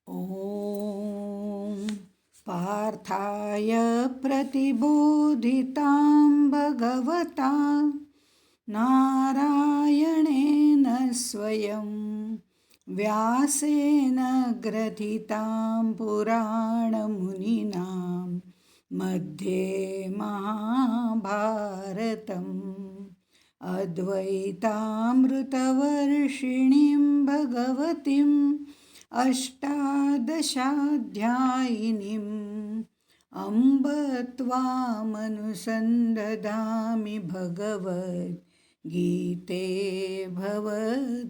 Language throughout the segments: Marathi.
ॐ पार्थाय प्रतिबोधितां भगवता नारायणेन स्वयं व्यासेन ग्रथितां पुराणमुनिना मध्ये महाभारतम् अद्वैतामृतवर्षिणीं भगवतीम् अष्टादशाध्यायिनीम् अम्ब त्वामनुसन्दधामि भगवद्गीते भवद्वेषिणीम्।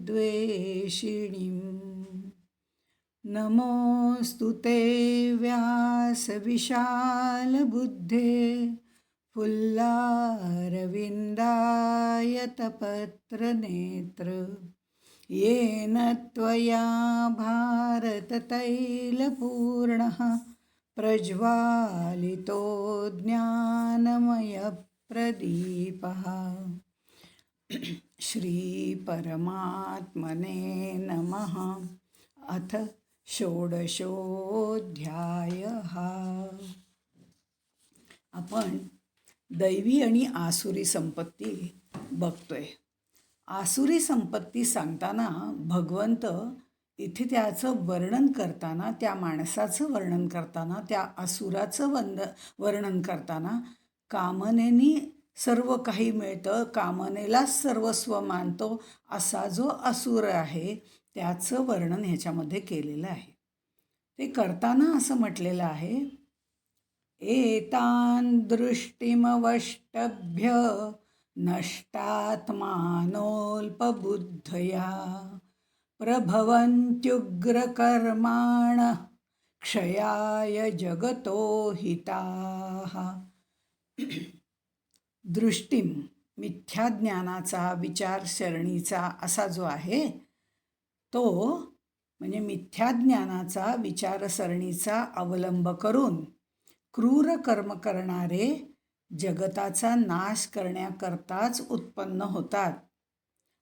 नमोऽस्तु ते व्यासविशालबुद्धे फुल्लारविन्दायतपत्रनेत्र येन त्वया भारततैलपूर्णः प्रज्वालितो ज्ञानमयप्रदीपः। श्रीपरमात्मने नमः। अथ षोडशोऽध्यायः। आपण दैवी आणि आसुरी संपत्ती बघतोय. आसुरी संपत्ती सांगताना भगवंत इथे त्याचं वर्णन करताना, त्या माणसाचं वर्णन करताना, त्या असुराचं वर्णन करताना कामनेनी सर्व काही मिळतं, कामनेलाच सर्वस्व मानतो असा जो असुर आहे त्याचं वर्णन ह्याच्यामध्ये केलेलं आहे. ते करताना असं म्हटलेलं आहे, एतान दृष्टिमवष्टभ्य नष्टात्मानोऽल्पबुद्धया प्रभवन्त्युग्रकर्माणः क्षयाय जगतो हिताः. दृष्टीम मिथ्याज्ञानाचा, विचारसरणीचा असा जो आहे तो म्हणजे मिथ्याज्ञानाचा, विचारसरणीचा अवलंब करून क्रूर कर्म करणारे जगताचा नाश करण्याकरताच उत्पन्न होतात,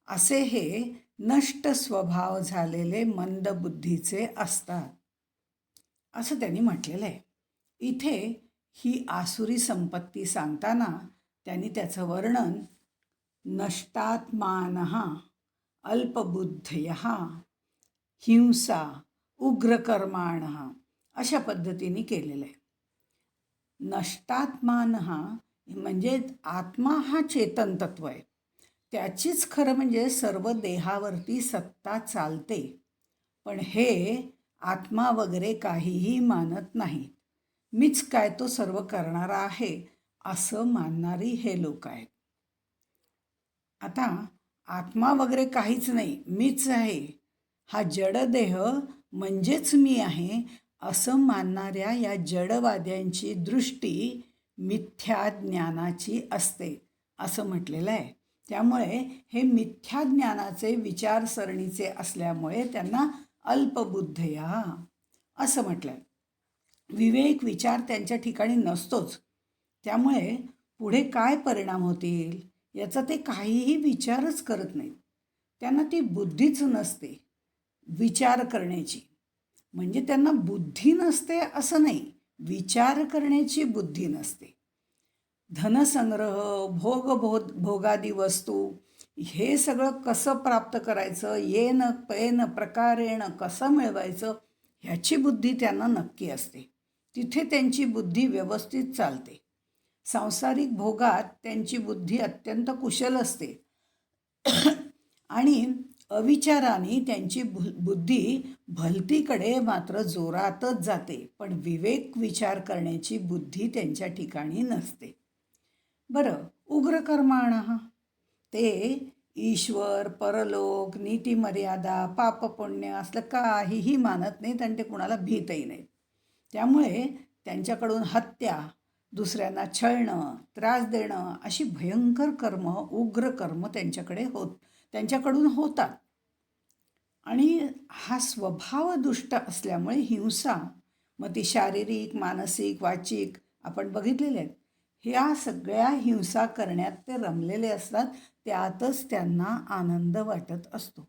असे हे नष्ट स्वभाव झालेले मंदबुद्धीचे असतात, असं त्यांनी म्हटलेलं आहे. इथे ही आसुरी संपत्ती सांगताना त्यांनी त्याचं वर्णन नष्टात्मानः, अल्पबुद्धयः, हिंसा, उग्रकर्माणः अशा पद्धतीने केलेलं आहे. नष्टात्मानः म्हणजे आत्मा हा चेतन तत्व आहे, त्याचीच खरं म्हणजे सर्व देहावरती सत्ता चालते. पण हे आत्मा वगैरे काहीही मानत नाहीत. मीच काय तो सर्व करणारा आहे असं मानणारी हे लोक आहेत. आता आत्मा वगैरे काहीच नाही, मीच आहे, हा जडदेह म्हणजेच मी आहे असं मानणाऱ्या या जडवाद्यांची दृष्टी मिथ्या ज्ञानाची असते असं म्हटलेलं आहे. त्यामुळे हे मिथ्या ज्ञानाचे, विचारसरणीचे असल्यामुळे त्यांना अल्पबुद्धया असं म्हटलं आहे. विवेक विचार त्यांच्या ठिकाणी नसतोच, त्यामुळे पुढे काय परिणाम होतील याचा ते काहीही विचारच करत नाहीत. त्यांना ती बुद्धीच नसते विचार करण्याची. म्हणजे त्यांना बुद्धी नसते असं नाही, विचार करण्याची बुद्धी नसते. धनसंग्रह, भोगादी वस्तू हे सगळं कसं प्राप्त करायचं, येन पेन प्रकारेण कसं मिळवायचं ह्याची बुद्धी त्यांना नक्की असते. तिथे त्यांची बुद्धी व्यवस्थित चालते. सांसारिक भोगात त्यांची बुद्धी अत्यंत कुशल असते आणि अविचाराने त्यांची बुद्धी भलतीकडे मात्र जोरातच जाते, पण विवेक विचार करण्याची बुद्धी त्यांच्या ठिकाणी नसते. बरं, उग्रकर्माणः ते ईश्वर, परलोक, नीतिमर्यादा, पापपुण्य असलं काहीही मानत नाहीत आणि ते कुणाला भीतही नाहीत. त्यामुळे त्यांच्याकडून हत्या, दुसऱ्यांना छळणं, त्रास देणं अशी भयंकर कर्म, उग्र कर्म त्यांच्याकडून होतात. आणि हा स्वभाव दुष्ट असल्यामुळे हिंसा, मग ती शारीरिक, मानसिक, वाचिक आपण बघितलेले आहेत. ह्या सगळ्या हिंसा करण्यात ते रमलेले असतात, त्यातच त्यांना आनंद वाटत असतो.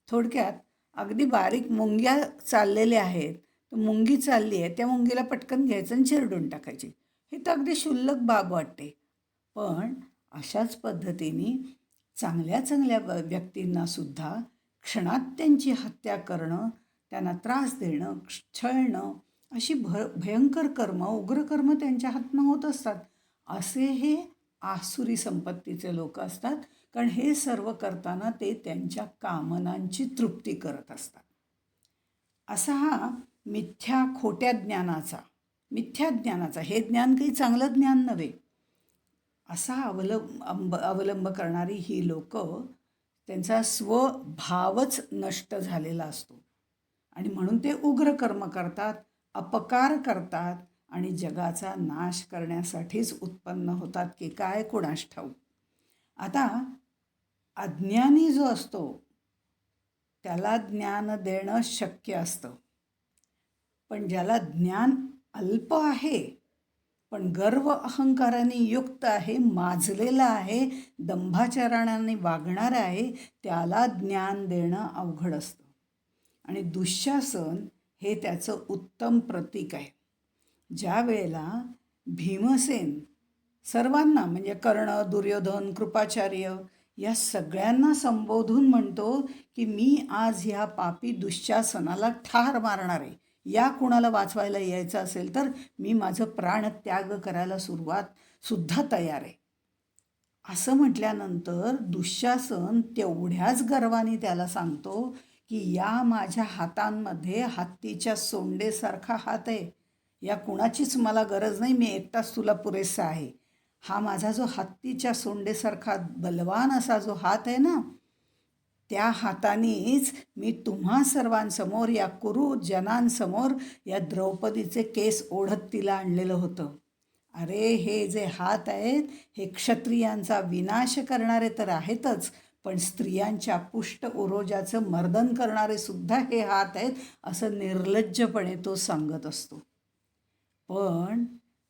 थोडक्यात अगदी बारीक मुंग्या चाललेल्या आहेत, तर मुंगी चालली आहे त्या मुंगीला पटकन घ्यायचं आणि चिरडून टाकायची. हे तर अगदी क्षुल्लक बाब वाटते. पण अशाच पद्धतीने चांगल्या चांगल्या व्यक्तींना सुद्धा क्षणात त्यांची हत्या करणं, त्यांना त्रास देणं, छळणं अशी भयंकर कर्म, उग्र कर्म त्यांच्या हातनं होत असतात. असे हे आसुरी संपत्तीचे लोक असतात. कारण हे सर्व करताना ते त्यांच्या कामनांची तृप्ती करत असतात. असा हा मिथ्या ज्ञानाचा, हे ज्ञान काही चांगलं ज्ञान नव्हे, असा अवलंब करणारी ही लोक, त्यांचा स्वभावच नष्ट झालेला असतो आणि म्हणून ते उग्र कर्म करतात, अपकार करतात आणि जगाचा नाश करण्यासाठीच उत्पन्न होतात की काय कोणास ठाऊक. आता अज्ञानी जो असतो त्याला ज्ञान देणं शक्य असतं, पण ज्याला ज्ञान अल्प आहे पण गर्व अहंकाराने युक्त आहे, माजलेला आहे, दंभाचरणाने वागणारा आहे, त्याला ज्ञान देणं अवघड असतं. आणि दुःशासन हे त्याचं उत्तम प्रतीक आहे. ज्या वेळेला भीमसेन सर्वांना म्हणजे कर्ण, दुर्योधन, कृपाचार्य या सगळ्यांना संबोधून म्हणतो की मी आज ह्या पापी दुःशासनाला ठार मारणार आहे, या कुणाला वाचवायला यायचं असेल तर मी माझं प्राणत्याग करायला सुद्धा तयार आहे, असं म्हटल्यानंतर दुःशासन तेवढ्याच गर्वाने त्याला सांगतो की या माझ्या हातांमध्ये हत्तीच्या सोंडेसारखा हात आहे, या कुणाचीच मला गरज नाही, मी एकटाच तुला पुरेसा आहे. हा माझा जो हत्तीच्या सोंडेसारखा बलवान असा जो हात आहे ना, त्या हातानेच मी तुम्हा सर्वांसमोर, या कुरु जनांसमोर या द्रौपदीचे केस ओढत तिला आणलेलं होतं. अरे हे जे हात आहेत हे क्षत्रियांचा विनाश करणारे तर आहेतच, पण स्त्रियांच्या पुष्ट उरोजाचं मर्दन करणारे सुद्धा हे हात आहेत, असं निर्लज्जपणे तो सांगत असतो. पण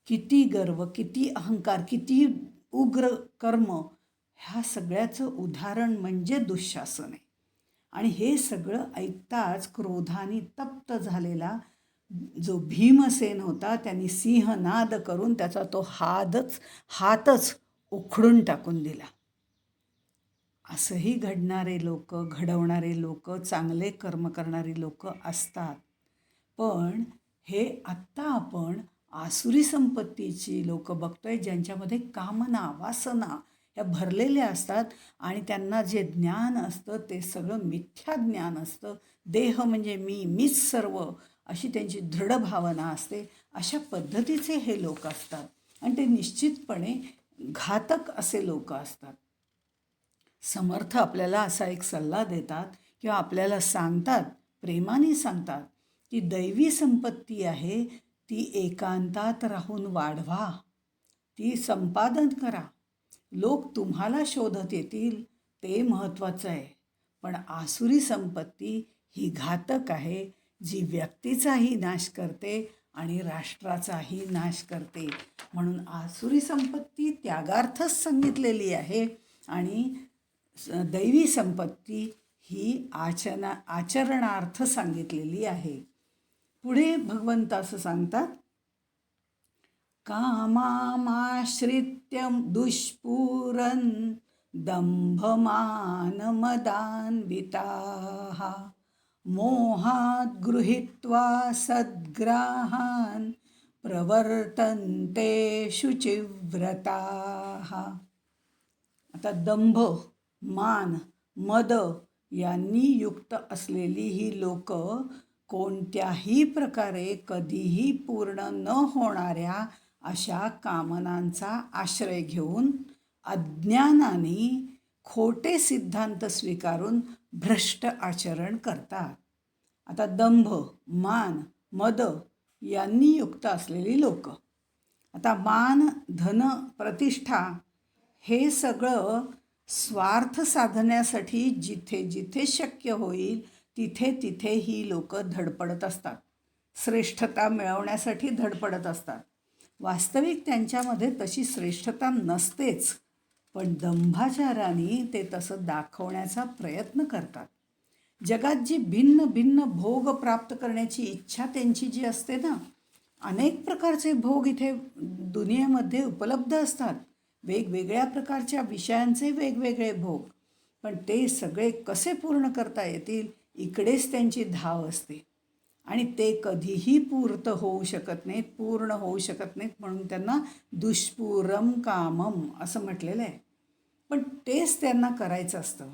किती गर्व, किती अहंकार, किती उग्र कर्म, ह्या सगळ्याचं उदाहरण म्हणजे दुःशासन आहे. आणि हे सगळं ऐकताच क्रोधाने तप्त झालेला जो भीमसेन होता त्यांनी सिंहनाद करून त्याचा तो हातच उखडून टाकून दिला. असंही घडवणारे लोक, चांगले कर्म करणारी लोक असतात. पण हे आत्ता आपण आसुरी संपत्तीची लोक बघतोय, ज्यांच्यामध्ये कामना, वासना या भरलेल्या असतात आणि त्यांना जे ज्ञान असतं ते सगळं मिथ्या ज्ञान असतं. देह म्हणजे मीच सर्व अशी त्यांची दृढ भावना असते. अशा पद्धतीचे हे लोक असतात आणि ते निश्चितपणे घातक असे लोक असतात. समर्थ आपल्याला असा एक सल्ला देतात किंवा आपल्याला सांगतात, प्रेमाने सांगतात की दैवी संपत्ती आहे ती एकांतात राहून वाढवा, ती संपादन करा. लोक तुम्हाला शोधत येतील ते महत्त्वाचं आहे, पण आसुरी संपत्ती ही घातक आहे, जी व्यक्तीचाही नाश करते आणि राष्ट्राचाही नाश करते. म्हणून आसुरी संपत्ती त्यागार्थच सांगितलेली आहे आणि दैवी संपत्ती ही आचरणार्थ सांगितलेली आहे. पुढे भगवंत असं सांगतात, कामामाश्रित्य दुष्पूरन् दंभमानमदान्विताः मोहात् गृहीत्वा सद्ग्राहान् प्रवर्तन्ते शुचिव्रताः. आता दंभ, मान, मद यांनी युक्त असलेली ही लोक कोणत्याही प्रकारे कधीही पूर्ण न होणाऱ्या अशा कामनांचा आश्रय घेऊन अज्ञानाने खोटे सिद्धांत स्वीकारून भ्रष्ट आचरण करतात. आता दंभ, मान, मद यांनी युक्त असलेली लोक, आता मान, धन, प्रतिष्ठा हे सगळं स्वार्थ साधण्यासाठी जिथे जिथे शक्य होईल तिथे तिथे ही लोक धडपडत असतात, श्रेष्ठता मिळवण्यासाठी धडपडत असतात. वास्तविक त्यांच्यामध्ये तशी श्रेष्ठता नसतेच, पण दंभाचाराने ते तसं दाखवण्याचा प्रयत्न करतात. जगात जी भिन्न भिन्न भोग प्राप्त करण्याची इच्छा त्यांची जी असते ना, अनेक प्रकारचे भोग इथे दुनियेमध्ये उपलब्ध असतात. वेगवेगळ्या प्रकारच्या विषयांचे वेगवेगळे भोग. पण ते सगळे कसे पूर्ण करता येतील इकडेच त्यांची धाव असते. आणि ते कधीही पूर्ण होऊ शकत नाहीत म्हणून त्यांना दुष्पूरम कामम असं म्हटलेलं आहे. पण तेच त्यांना करायचं असतं.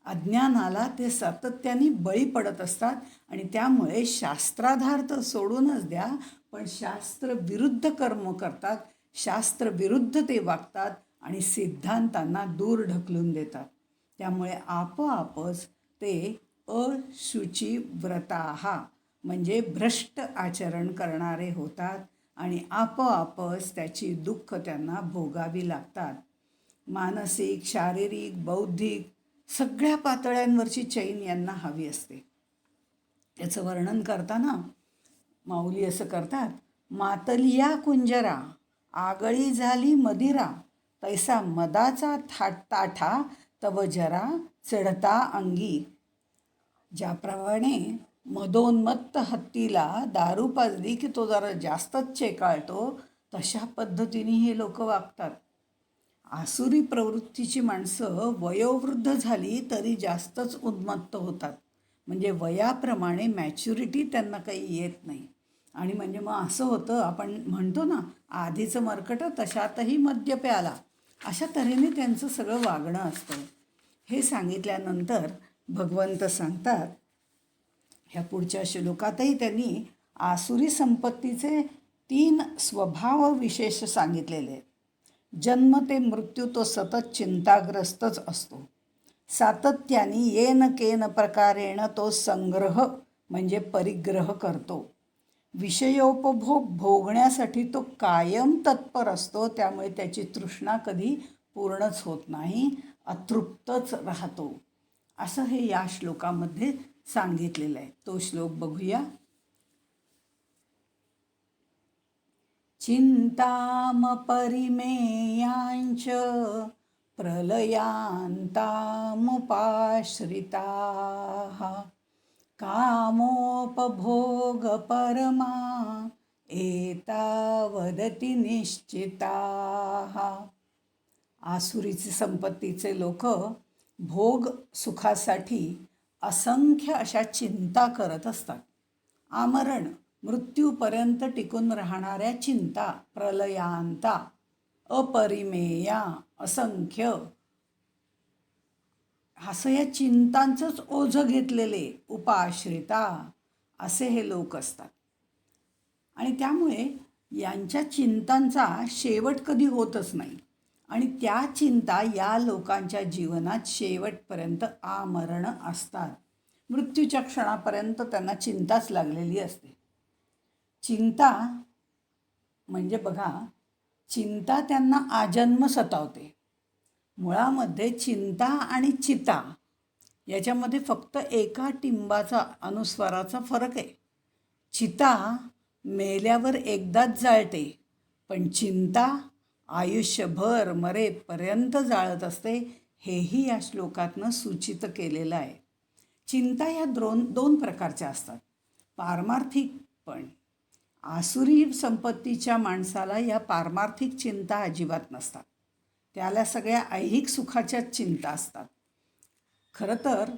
अज्ञानाला ते सातत्याने बळी पडत असतात आणि त्यामुळे शास्त्राधार तर सोडूनच द्या, पण शास्त्रविरुद्ध कर्म करतात, शास्त्रविरुद्ध ते वागतात आणि सिद्धांतांना दूर ढकलून देतात. त्यामुळे आपोआपच ते अशुचिव्रताः म्हणजे भ्रष्ट आचरण करणारे होतात आणि आपोआपच त्याची दुःख त्यांना भोगावी लागतात. मानसिक, शारीरिक, बौद्धिक सगळ्या पातळ्यांवरची चैन यांना हवी असते. याचं वर्णन करताना माऊली असं करतात, मातलिया कुंजरा आगळी झाली मदिरा, तैसा मदाचा ताठा तव जरा चढता अंगी. ज्याप्रमाणे मदोन्मत्त हत्तीला दारू पाजली की तो जरा जास्तच चेकाळतो, तशा पद्धतीने हे लोक वागतात. आसुरी प्रवृत्तीची माणसं वयोवृद्ध झाली तरी जास्तच उन्मत्त होतात. म्हणजे वयाप्रमाणे मॅच्युरिटी त्यांना काही येत नाही. आणि म्हणजे मग असं होतं, आपण म्हणतो ना, आधीचं मरकट तशातही मद्य प्याला, अशा तऱ्हेने त्यांचं सगळं वागणं असतं. हे सांगितल्यानंतर भगवंत सांगतात, ह्या पुढच्या श्लोकातही त्यांनी आसुरी संपत्तीचे 3 स्वभाव विशेष सांगितलेले आहेत. जन्म ते मृत्यू तो सतत चिंताग्रस्तच असतो. सातत्याने येन केन प्रकारेण तो संग्रह म्हणजे परिग्रह करतो. विषयोपभोग भोगण्यासाठी तो कायम तत्पर असतो. त्यामुळे त्याची तृष्णा कधी पूर्णच होत नाही, अतृप्तच राहतो. असं हे या श्लोकामध्ये सांगितलेलं आहे. तो श्लोक बघूया. चिंतामपरिमेयांच प्रलयांतामुपाश्रिताः कामोपभोगपरमा एतावदति निश्चिताः. आसुरीचे संपत्तीचे लोक भोग सुखासाठी असंख्य अशा चिंता करत असतात. आमरण मृत्यूपर्यंत टिकून राहणाऱ्या चिंता, प्रलयांता, अपरिमेया असंख्य, असं या चिंतांचंच ओझं घेतलेले उपाश्रिता असे हे लोक असतात. आणि त्यामुळे यांच्या चिंतांचा शेवट कधी होतच नाही. आणि त्या चिंता या लोकांच्या जीवनात शेवटपर्यंत आमरण असतात. मृत्यूच्या क्षणापर्यंत त्यांना चिंताच लागलेली असते. चिंता म्हणजे बघा, चिंता त्यांना आजन्म सतावते. मुळामध्ये चिंता आणि चिता याच्यामध्ये फक्त एका टिंबाचा अनुस्वाराचा फरक आहे. चिता मेल्यावर एकदाच जाळते, पण चिंता आयुष्यभर मरेपर्यंत जाळत असते. हेही या श्लोकातनं सूचित केलेलं आहे. चिंता ह्या दोन प्रकारच्या असतात. पारमार्थिक पण. आसुरी संपत्तीच्या माणसाला या पारमार्थिक चिंता अजिबात नसतात. त्याला सगळ्या ऐहिक सुखाच्याच चिंता असतात. खरं तर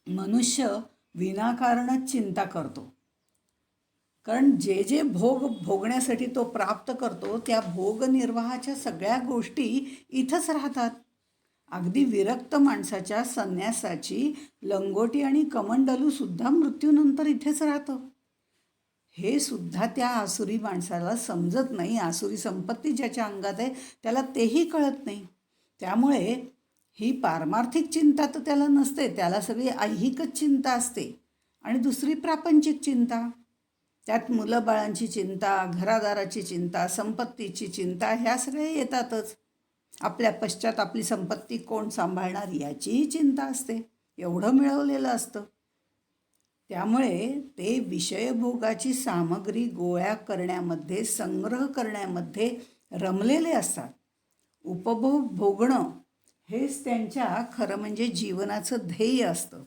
मनुष्य विनाकारणच चिंता करतो. कारण जे जे भोग भोगण्यासाठी तो प्राप्त करतो त्या भोगनिर्वाहाच्या सगळ्या गोष्टी इथंच राहतात. अगदी विरक्त माणसाच्या संन्यासाची लंगोटी आणि कमंडलूसुद्धा मृत्यूनंतर इथेच राहतं. हे सुद्धा त्या आसुरी माणसाला समजत नाही. आसुरी संपत्ती ज्याच्या अंगात आहे त्याला तेही कळत नाही. त्यामुळे ही पारमार्थिक चिंता तर त्याला नसते, त्याला सगळी ऐहिकच चिंता असते. आणि दुसरी प्रापंचिक चिंता, त्यात मुलं बाळांची चिंता, घरादाराची चिंता, संपत्तीची चिंता, ह्या सगळ्या येतातच. आपल्या पश्चात आपली संपत्ती कोण सांभाळणार याचीही चिंता असते. एवढं मिळवलेलं असतं. त्यामुळे ते विषयभोगाची सामग्री गोळा करण्यामध्ये, संग्रह करण्यामध्ये रमलेले असतात. उपभोग भोगणं हेच त्यांच्या खरं म्हणजे जीवनाचं ध्येय असतं.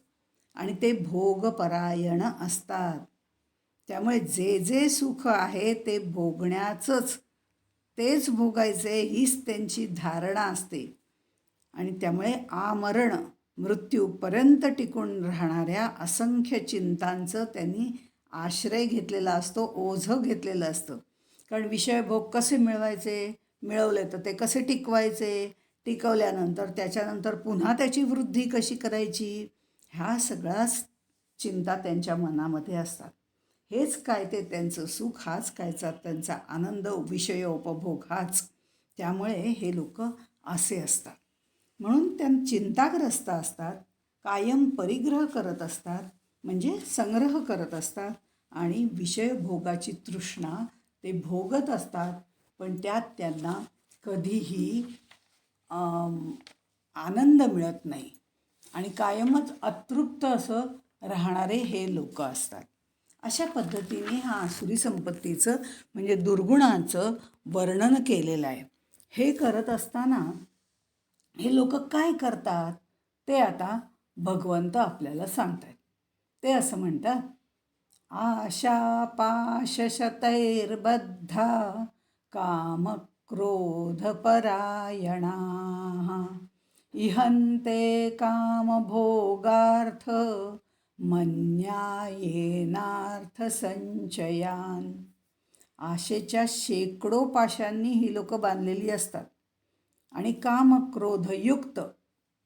आणि ते भोगपरायण असतात. त्यामुळे जे जे सुख आहे ते भोगण्याचंच, तेच भोगायचे हीच त्यांची धारणा असते. आणि त्यामुळे आमरण मृत्यूपर्यंत टिकून राहणाऱ्या असंख्य चिंतांचं त्यांनी आश्रय घेतलेला असतो, ओझं घेतलेलं असतं. कारण विषयभोग कसे मिळवायचे, मिळवले तर ते कसे टिकवायचे, टिकवल्यानंतर त्याच्यानंतर पुन्हा त्याची वृद्धी कशी करायची, ह्या सगळ्याच चिंता त्यांच्या मनामध्ये असतात. हेच काय ते त्यांचं सुख, हाच कायचा त्यांचा आनंद, विषयोपभोग हाच. त्यामुळे हे लोक असे असतात. म्हणून त्या चिंताग्रस्त असतात, कायम परिग्रह करत असतात, म्हणजे संग्रह करत असतात आणि विषयभोगाची तृष्णा ते भोगत असतात. पण त्यात त्यांना कधीही आनंद मिळत नाही आणि कायमच अतृप्त असं राहणारे हे लोक असतात. अशा पद्धतीने हा आसुरी संपत्तीचं म्हणजे दुर्गुणाचं वर्णन केलेलं आहे. हे करत असताना हे लोक काय करतात ते आता भगवंत आपल्याला सांगतात. ते असं म्हणतात, आशा पाशशतैर्बद्धा कामक्रोधपरायणाः इहन्ते कामभोगार्थ मन्यायेनार्थसंचयान्. आशेच्या शेकडो पाशांनी ही लोक बांधलेली असतात आणि कामक्रोधयुक्त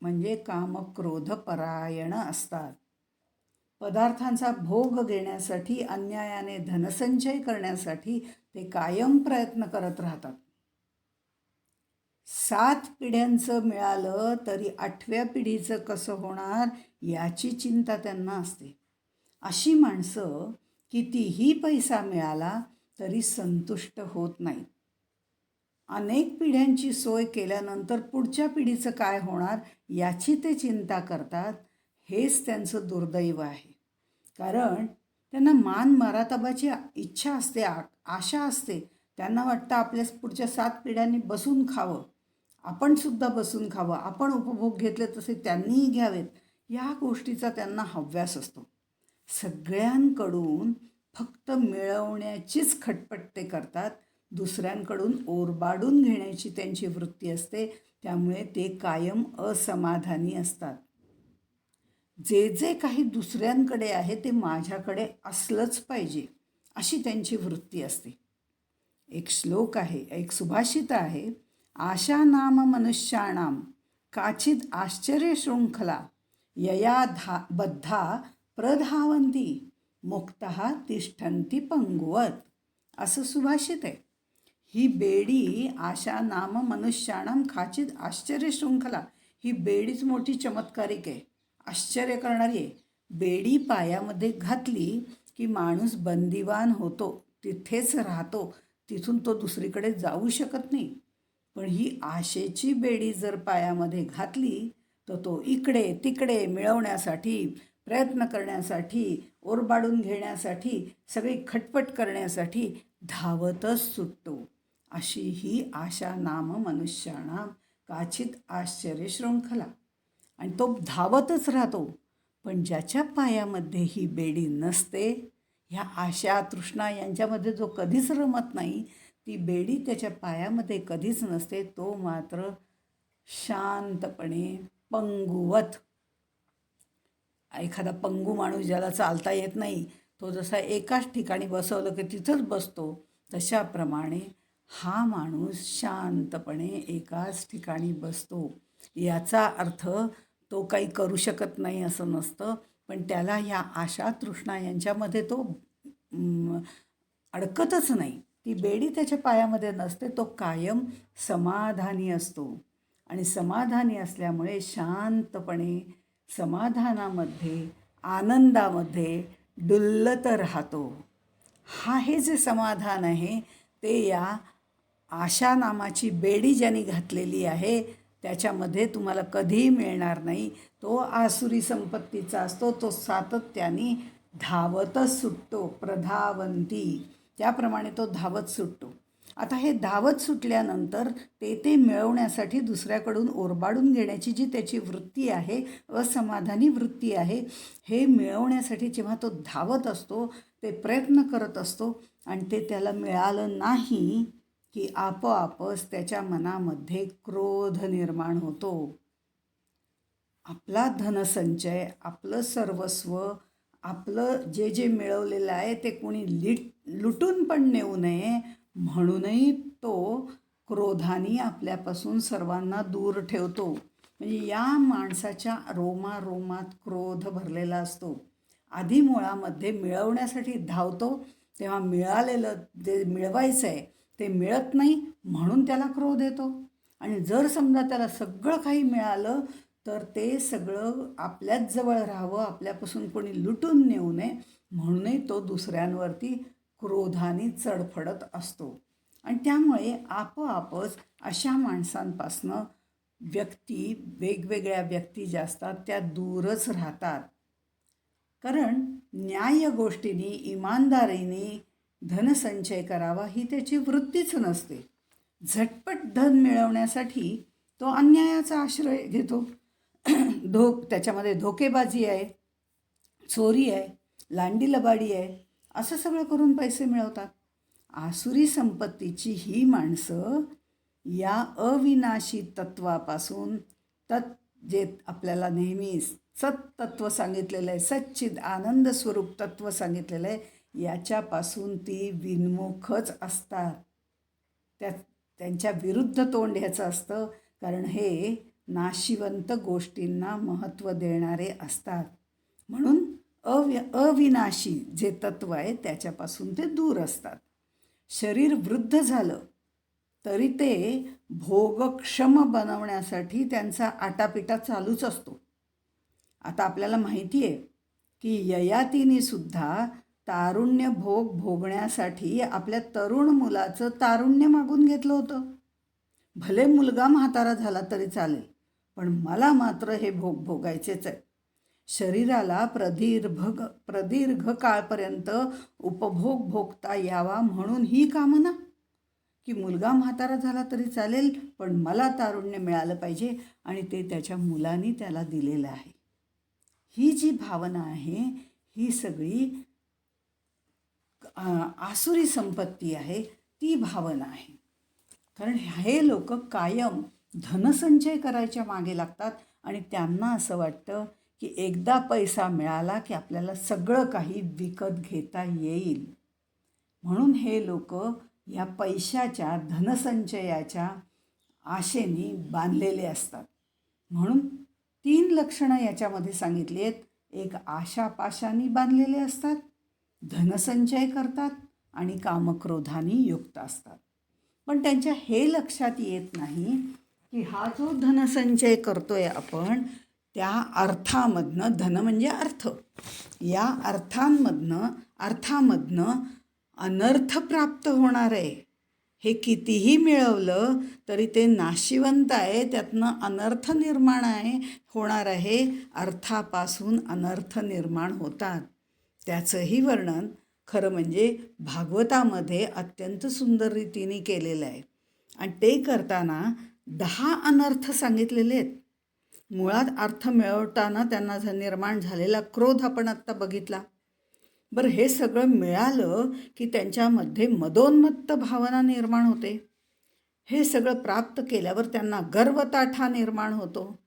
म्हणजे कामक्रोधपरायण असतात. पदार्थांचा भोग घेण्यासाठी, अन्यायाने धनसंचय करण्यासाठी ते कायम प्रयत्न करत राहतात. 7 पिढ्यांचं मिळालं तरी 8व्या पिढीचं कसं होणार याची चिंता त्यांना असते. अशी माणसं कितीही पैसा मिळाला तरी संतुष्ट होत नाहीत. अनेक पिढ्यांची सोय केल्यानंतर पुढच्या पिढीचं काय होणार याची ते चिंता करतात. हेच त्यांचं दुर्दैव आहे. कारण त्यांना मान मरातबाची इच्छा असते, आशा असते. त्यांना वाटतं आपल्या पुढच्या 7 पिढ्यांनी बसून खावं, आपण सुद्धा बसून खावं, आपण उपभोग घेतले तसे त्यांनीही घ्यावेत, या गोष्टीचा त्यांना हव्यास असतो. सगळ्यांकडून फक्त मिळवण्याचीच खटपट ते करतात. दुसऱ्यांकडून ओरबाडून घेण्याची त्यांची वृत्ती असते. त्यामुळे ते कायम असमाधानी असतात. जे जे काही दुसऱ्यांकडे आहे ते माझ्याकडे असलंच पाहिजे अशी त्यांची वृत्ती असते. एक श्लोक आहे, एक सुभाषित आहे, आशा नाम मनुष्याणाम काचिद आश्चर्य शृंखला यया बद्धा प्रधावंती मुक्तः तिष्ठन्ति पंगुवत. असं सुभाषित आहे. ही बेडी आशा नाम मनुष्याणाम काचिद आश्चर्य शृंखला, ही बेडीच मोठी चमत्कारिक आहे, आश्चर्य करणारी आहे. बेडी पायामध्ये घातली की माणूस बंदिवान होतो, तिथेच राहतो, तिथून तो दुसरीकडे जाऊ शकत नाही. पण ही आशेची बेडी जर पायामध्ये घातली तर तो इकडे तिकडे मिळवण्यासाठी, प्रयत्न करण्यासाठी, ओरबाडून घेण्यासाठी, सगळी खटपट करण्यासाठी धावतच सुटतो. अशी ही आशा नाम मनुष्याणाम काचित आश्चर्य शृंखला. आणि तो धावतच राहतो. पण ज्याच्या पायामध्ये ही बेडी नसते, ह्या आशा तृष्णा यांच्यामध्ये जो कधीच रमत नाही, ती बेडी त्याच्या पायामध्ये कधीच नसते, तो मात्र शांतपणे पंगुवत. एखादा पंगू माणूस ज्याला चालता येत नाही, तो जसा एकाच ठिकाणी बसवलं की तिथंच बसतो, तशाप्रमाणे हा माणूस शांतपणे एकाच ठिकाणी बसतो. याचा अर्थ तो काही करू शकत नाही असं नसतं, पण त्याला ह्या आशा तृष्णा यांच्यामध्ये तो अडकतच नाही. ती बेडी त्याच्या पायामध्ये नसते, तो कायम समाधानी असतो. आणि समाधानी असल्यामुळे शांतपणे समाधानामध्ये, आनंदामध्ये डुल्लत राहतो. हे जे समाधान आहे ते या आशा नामाची बेडी ज्यांनी घातलेली आहे त्याच्यामध्ये तुम्हाला कधीही मिळणार नाही. तो आसुरी संपत्तीचा असतो, तो सातत्याने धावतच सुटतो. प्रधावंती, त्याप्रमाणे तो धावत सुटतो. आता हे धावत सुटल्यानंतर ते मिळवण्यासाठी दुसऱ्याकडून ओरबाडून घेण्याची जी त्याची वृत्ती आहे, असमाधानी वृत्ती आहे, हे मिळवण्यासाठी जेव्हा तो धावत असतो, ते प्रयत्न करत असतो आणि ते त्याला मिळालं नाही की आपोआपच त्याच्या मनामध्ये क्रोध निर्माण होतो. आपला धनसंचय, आपलं सर्वस्व, आपलं जे जे मिळवलेलं आहे ते कोणी लुटून पण नेऊ नये म्हणूनही तो क्रोधाने आपल्यापासून सर्वांना दूर ठेवतो. म्हणजे या माणसाच्या रोमारोमात क्रोध भरलेला असतो. आधी मुळामध्ये मिळवण्यासाठी धावतो, तेव्हा मिळालेलं जे मिळवायचं आहे ते मिळत नाही म्हणून त्याला क्रोध येतो. आणि जर समजा त्याला सगळं काही मिळालं तर ते सगळं आपल्याच जवळ राहावं, आपल्यापासून कोणी लुटून नेऊ नये म्हणूनही तो दुसऱ्यांवरती क्रोधाने चढफडत असतो. आणि त्यामुळे आपोआपच अशा माणसांपासनं वेगवेगळ्या व्यक्ती ज्या असतात त्या दूरच राहतात. कारण न्याय गोष्टींनी, इमानदारीने धनसंचय करावा ही त्याची वृत्तीच नसते. झटपट धन मिळवण्यासाठी तो अन्यायाचा आश्रय घेतो. त्याच्यामध्ये धोकेबाजी आहे, चोरी आहे, लांडीलबाडी आहे, असं सगळं करून पैसे मिळवतात. आसुरी संपत्तीची ही माणसं या अविनाशी तत्वापासून जे आपल्याला नेहमी सत्तत्व सांगितलेलं आहे, सच्चिद आनंद स्वरूप तत्व सांगितलेलं आहे, याच्यापासून ती विन्मुखच असतात. त्यांच्या विरुद्ध तोंड ह्याचं असतं, कारण हे नाशिवंत गोष्टींना महत्त्व देणारे असतात. म्हणून अविनाशी जे तत्व आहे त्याच्यापासून ते दूर असतात. शरीर वृद्ध झालं तरी ते भोगक्षम बनवण्यासाठी त्यांचा आटापिटा चालूच असतो. आता आपल्याला माहिती आहे की ययातीने सुद्धा तारुण्य भोग भोगण्यासाठी आपल्या तरुण मुलाचं तारुण्य मागून घेतलं होतं. भले मुलगा म्हातारा झाला तरी चालेल, पण मला मात्र हे भोग भोगायचेच आहे. शरीराला प्रदीर्घ काळपर्यंत उपभोग भोगता यावा म्हणून ही कामना, की मुलगा म्हातारा झाला तरी चालेल पण मला तारुण्य मिळालं पाहिजे, आणि ते त्याच्या मुलांनी त्याला दिलेलं आहे. ही जी भावना आहे ही सगळी आसुरी संपत्ती आहे, ती भावना आहे. कारण हे लोक कायम धनसंचय करायच्या मागे लागतात आणि त्यांना असं वाटतं की एकदा पैसा मिळाला की आपल्याला सगळं काही विकत घेता येईल. म्हणून हे लोक या पैशाच्या, धनसंचयाच्या आशेने बांधलेले असतात. म्हणून 3 लक्षणं याच्यामध्ये सांगितली आहेत. एक, आशापाशाने बांधलेले असतात, धनसंचय करतात आणि कामक्रोधाने युक्त असतात. पण त्यांच्या हे लक्षात येत नाही की हा जो धनसंचय करतोय आपण, त्या अर्थामधनं, धन म्हणजे अर्थ, या अर्थामधनं अनर्थ प्राप्त होणार आहे. हे कितीही मिळवलं तरी ते नाशिवंत आहे, त्यातनं अनर्थ निर्माण होणार आहे. अर्थापासून अनर्थ निर्माण होतात. त्याचंही वर्णन खरं म्हणजे भागवतामध्ये अत्यंत सुंदर रीतीने केलेलं आहे. आणि ते करताना 10 अनर्थ सांगितलेले आहेत. मुळात अर्थ मिळवताना त्यांना निर्माण झालेला क्रोध आपण आत्ता बघितला. बरं, हे सगळं मिळालं की त्यांच्यामध्ये मदोन्मत्त भावना निर्माण होते. हे सगळं प्राप्त केल्यावर त्यांना गर्वताठा निर्माण होतो.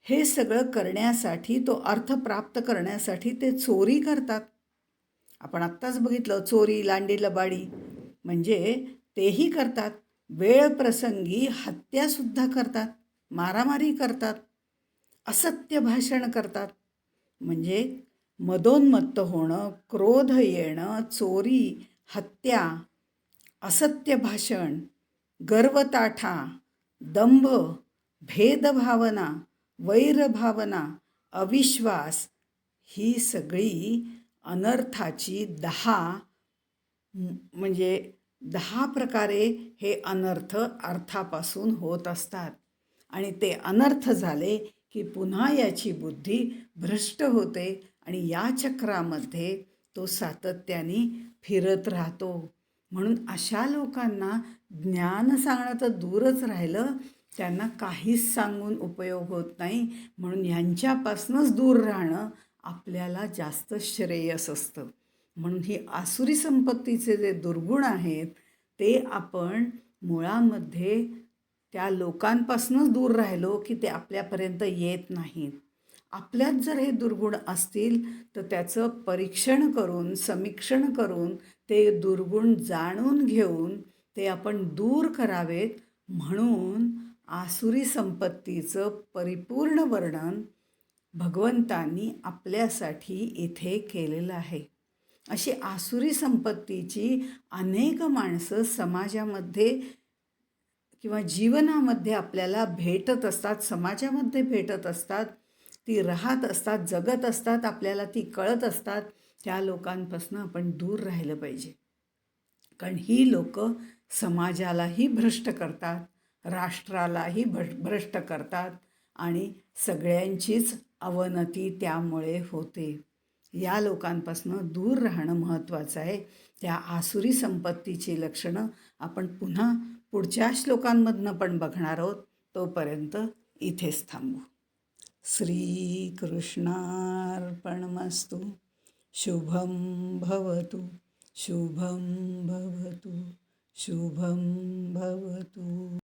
हे सगळं करण्यासाठी, तो अर्थ प्राप्त करण्यासाठी ते चोरी करतात. आपण आत्ताच बघितलं, चोरी, लांडीलबाडी म्हणजे तेही करतात. वेळ प्रसंगी हत्यासुद्धा करतात, मारामारी करतात, असत्य भाषण करतात. म्हणजे मदोन्मत्त होणं, क्रोध येणं, चोरी, हत्या, असत्य भाषण, गर्वताठा, दंभ, भेदभावना, वैरभावना, अविश्वास, ही सगळी अनर्थाची 10 प्रकारे हे अनर्थ अर्थापासून होत असतात. आणि ते अनर्थ झाले की पुन्हा याची बुद्धी भ्रष्ट होते आणि या चक्रामध्ये तो सातत्याने फिरत राहतो. म्हणून अशा लोकांना ज्ञान सांगणं तर दूरच राहिलं, त्यांना काहीच सांगून उपयोग होत नाही. म्हणून यांच्यापासूनच दूर राहणं आपल्याला जास्त श्रेयस असतं. म्हणून ही आसुरी संपत्तीचे जे दुर्गुण आहेत ते आपण मुळामध्ये त्या लोकांपासूनच दूर राहिलो की ते आपल्यापर्यंत येत नाहीत. आपल्यात जर हे दुर्गुण असतील तर त्याचं परीक्षण करून, समीक्षण करून, ते दुर्गुण जाणून घेऊन ते आपण दूर करावेत. म्हणून आसुरी संपत्तीचं परिपूर्ण वर्णन भगवंतांनी आपल्यासाठी इथे केलेलं आहे. अशी आसुरी संपत्तीची अनेक माणसं समाजामध्ये किंवा जीवनामध्ये आपल्याला भेटत असतात, समाजामध्ये भेटत असतात, ती राहत असतात, जगत असतात, आपल्याला ती कळत असतात. त्या लोकांपासून आपण दूर राहिलं पाहिजे. कारण ही लोकं समाजालाही भ्रष्ट करतात, राष्ट्रालाही भ्रष्ट करतात आणि सगळ्यांचीच अवनती त्यामुळे होते. या लोकांपासून दूर राहणं महत्त्वाचं आहे. त्या आसुरी संपत्तीची लक्षणं आपण पुन्हा पुढच्या श्लोकांमधनं पण बघणार आहोत. तोपर्यंत इथेच थांबू. श्रीकृष्णार्पणमस्तु. शुभं भवतु, शुभं भवतु, शुभं भवतु.